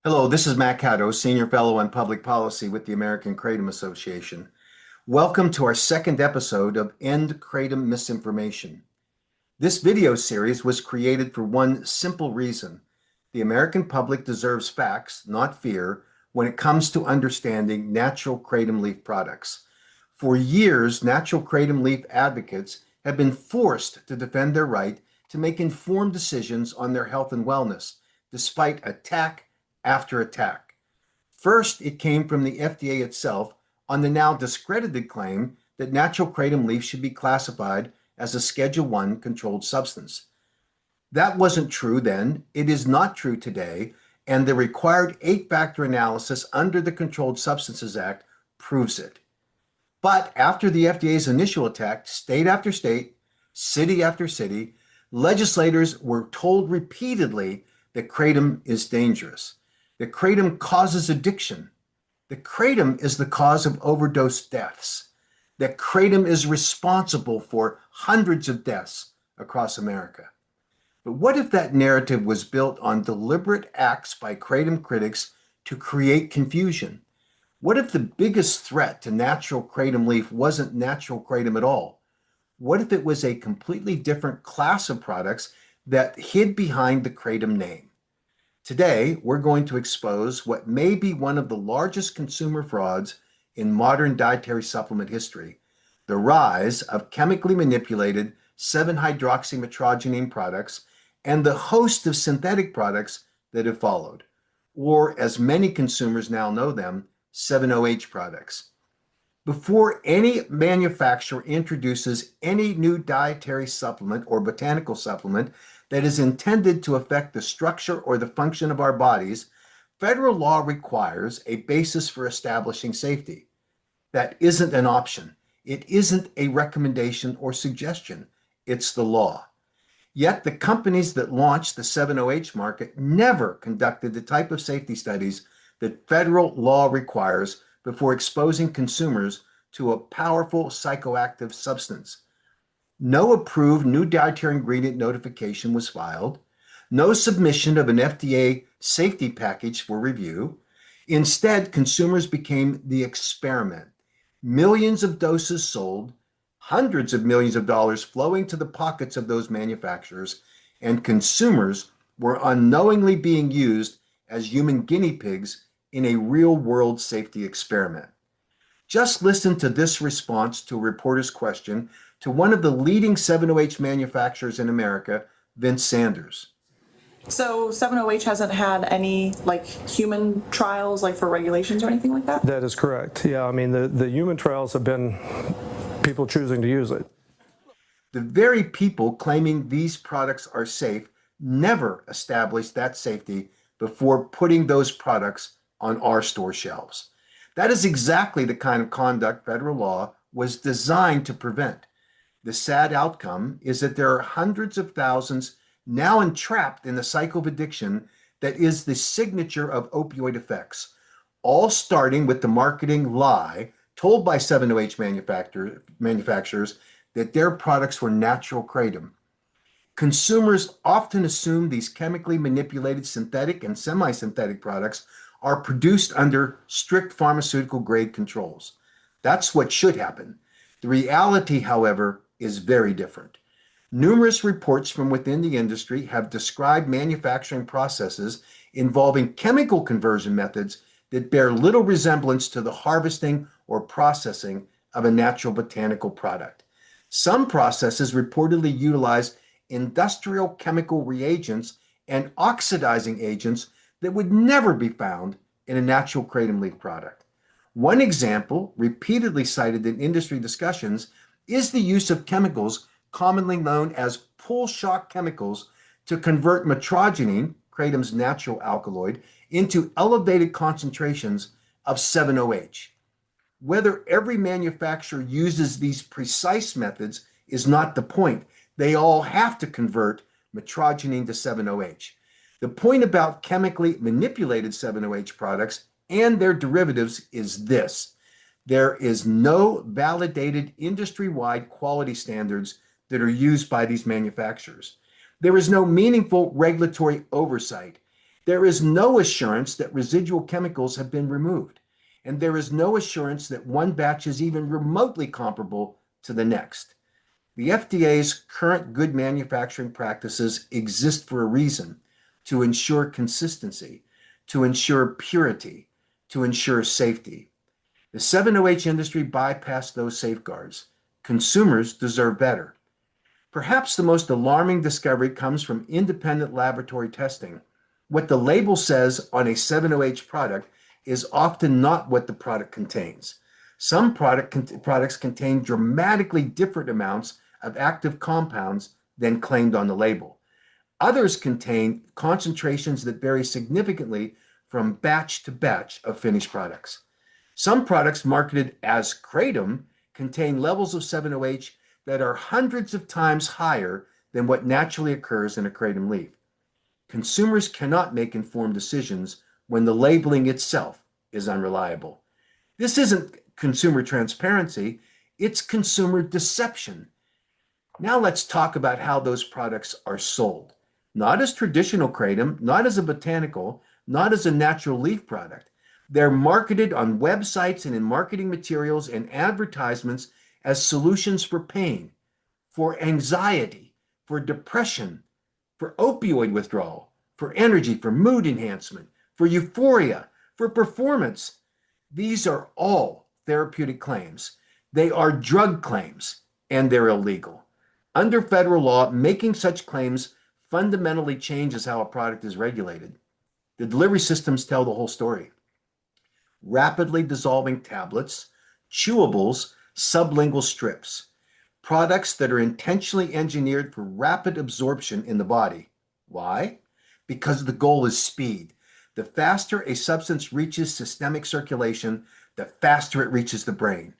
Hello, this is Matt Caddo, Senior Fellow on Public Policy with the American Kratom Association. Welcome to our second episode of End Kratom Misinformation. This video series was created for one simple reason. The American public deserves facts, not fear, when it comes to understanding natural kratom leaf products. For years, natural kratom leaf advocates have been forced to defend their right to make informed decisions on their health and wellness, despite attack after attack. First, it came from the FDA itself on the now discredited claim that natural kratom leaf should be classified as a Schedule 1 controlled substance. That wasn't true then, it is not true today, and the required 8-factor analysis under the Controlled Substances Act proves it. But after the FDA's initial attack, state after state, city after city, legislators were told repeatedly that kratom is dangerous. The kratom causes addiction. The kratom is the cause of overdose deaths. That kratom is responsible for hundreds of deaths across America. But what if that narrative was built on deliberate acts by kratom critics to create confusion? What if the biggest threat to natural kratom leaf wasn't natural kratom at all? What if it was a completely different class of products that hid behind the kratom name? Today, we're going to expose what may be one of the largest consumer frauds in modern dietary supplement history, the rise of chemically manipulated 7-hydroxymetrogenine products and the host of synthetic products that have followed, or as many consumers now know them, 7-OH products. Before any manufacturer introduces any new dietary supplement or botanical supplement that is intended to affect the structure or the function of our bodies, federal law requires a basis for establishing safety. That isn't an option. It isn't a recommendation or suggestion. It's the law. Yet the companies that launched the 7-OH market never conducted the type of safety studies that federal law requires before exposing consumers to a powerful psychoactive substance. No approved new dietary ingredient notification was filed. No submission of an FDA safety package for review. Instead, consumers became the experiment. Millions of doses sold, hundreds of millions of dollars flowing to the pockets of those manufacturers, and consumers were unknowingly being used as human guinea pigs in a real-world safety experiment. Just listen to this response to a reporter's question to one of the leading 7-OH manufacturers in America, Vince Sanders. So 7-OH hasn't had any human trials for regulations or anything like that? That is correct. Yeah, I mean the human trials have been people choosing to use it. The very people claiming these products are safe never established that safety before putting those products on our store shelves. That is exactly the kind of conduct federal law was designed to prevent. The sad outcome is that there are hundreds of thousands now entrapped in the cycle of addiction that is the signature of opioid effects, all starting with the marketing lie told by 7-OH manufacturers that their products were natural kratom. Consumers often assume these chemically manipulated synthetic and semi-synthetic products are produced under strict pharmaceutical grade controls. That's what should happen. The reality, however, is very different. Numerous reports from within the industry have described manufacturing processes involving chemical conversion methods that bear little resemblance to the harvesting or processing of a natural botanical product. Some processes reportedly utilize industrial chemical reagents and oxidizing agents that would never be found in a natural kratom leaf product. One example, repeatedly cited in industry discussions, is the use of chemicals commonly known as pull shock chemicals to convert metrogenine, kratom's natural alkaloid, into elevated concentrations of 7-OH. Whether every manufacturer uses these precise methods is not the point. They all have to convert metrogenine to 7-OH. The point about chemically manipulated 7-OH products and their derivatives is this: there is no validated industry-wide quality standards that are used by these manufacturers. There is no meaningful regulatory oversight. There is no assurance that residual chemicals have been removed, and there is no assurance that one batch is even remotely comparable to the next. The FDA's current good manufacturing practices exist for a reason: to ensure consistency, to ensure purity, to ensure safety. The 7-OH industry bypassed those safeguards. Consumers deserve better. Perhaps the most alarming discovery comes from independent laboratory testing. What the label says on a 7-OH product is often not what the product contains. Some products contain dramatically different amounts of active compounds than claimed on the label. Others contain concentrations that vary significantly from batch to batch of finished products. Some products marketed as Kratom contain levels of 7-OH that are hundreds of times higher than what naturally occurs in a Kratom leaf. Consumers cannot make informed decisions when the labeling itself is unreliable. This isn't consumer transparency, it's consumer deception. Now let's talk about how those products are sold. Not as traditional Kratom, not as a botanical, not as a natural leaf product. They're marketed on websites and in marketing materials and advertisements as solutions for pain, for anxiety, for depression, for opioid withdrawal, for energy, for mood enhancement, for euphoria, for performance. These are all therapeutic claims. They are drug claims, and they're illegal. Under federal law, making such claims fundamentally changes how a product is regulated. The delivery systems tell the whole story. Rapidly dissolving tablets, chewables, sublingual strips, products that are intentionally engineered for rapid absorption in the body. Why? Because the goal is speed. The faster a substance reaches systemic circulation, the faster it reaches the brain.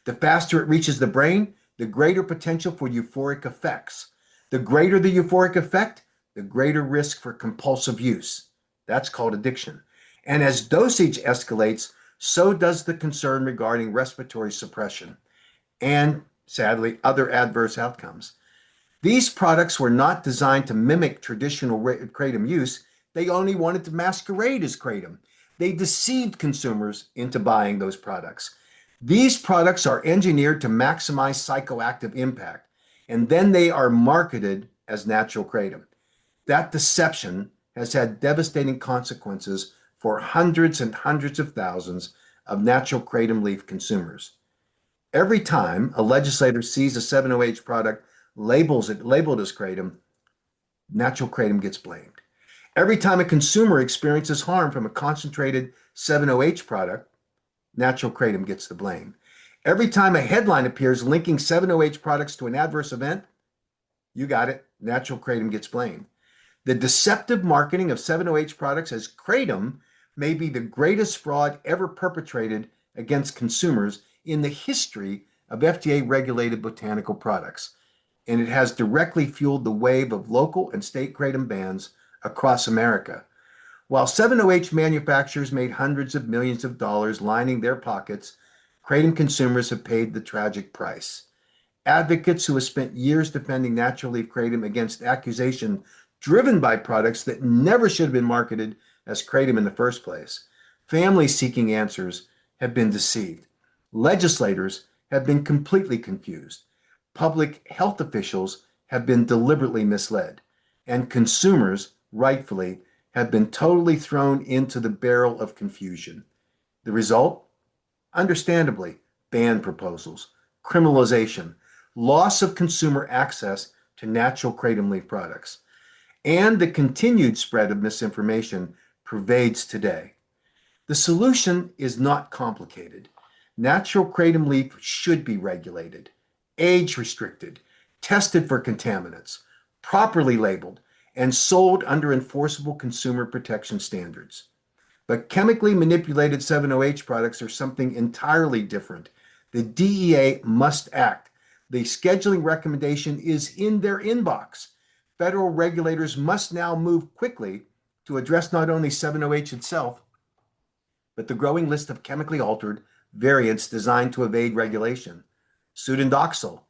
The faster it reaches the brain, the greater potential for euphoric effects. The greater the euphoric effect, the greater risk for compulsive use. That's called addiction. And as dosage escalates, so does the concern regarding respiratory suppression and, sadly, other adverse outcomes. These products were not designed to mimic traditional Kratom use. They only wanted to masquerade as Kratom. They deceived consumers into buying those products. These products are engineered to maximize psychoactive impact, and then they are marketed as natural Kratom. That deception has had devastating consequences for hundreds and hundreds of thousands of natural Kratom leaf consumers. Every time a legislator sees a 7-OH product labeled as Kratom, natural Kratom gets blamed. Every time a consumer experiences harm from a concentrated 7-OH product, natural Kratom gets the blame. Every time a headline appears linking 7-OH products to an adverse event, you got it, natural Kratom gets blamed. The deceptive marketing of 7-OH products as Kratom may be the greatest fraud ever perpetrated against consumers in the history of FDA-regulated botanical products, and it has directly fueled the wave of local and state Kratom bans across America. While 7-OH manufacturers made hundreds of millions of dollars lining their pockets, Kratom consumers have paid the tragic price. Advocates who have spent years defending natural leaf Kratom against accusation driven by products that never should have been marketed as Kratom in the first place. Families seeking answers have been deceived. Legislators have been completely confused. Public health officials have been deliberately misled. And consumers, rightfully, have been totally thrown into the barrel of confusion. The result? Understandably, ban proposals, criminalization, loss of consumer access to natural Kratom leaf products, and the continued spread of misinformation pervades today. The solution is not complicated. Natural Kratom leaf should be regulated, age restricted, tested for contaminants, properly labeled, and sold under enforceable consumer protection standards. But chemically manipulated 7-OH products are something entirely different. The DEA must act. The scheduling recommendation is in their inbox. Federal regulators must now move quickly to address not only 7-OH itself, but the growing list of chemically altered variants designed to evade regulation. Pseudodoxil,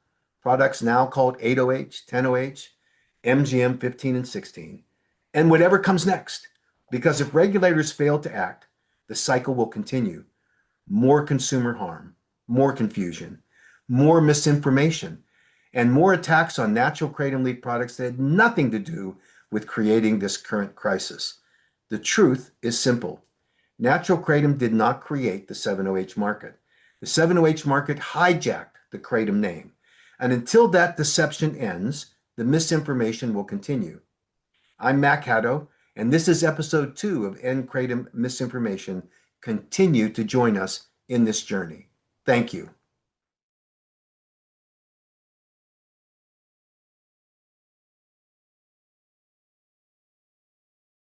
products now called 8-OH, 10-OH, MGM 15 and 16, and whatever comes next. Because if regulators fail to act, the cycle will continue. More consumer harm, more confusion, more misinformation, and more attacks on natural kratom leaf products that had nothing to do with creating this current crisis. The truth is simple. Natural kratom did not create the 7-OH market. The 7-OH market hijacked the kratom name. And until that deception ends, the misinformation will continue. I'm Mac Haddo, and this is episode 2 of End Kratom Misinformation. Continue to join us in this journey. Thank you.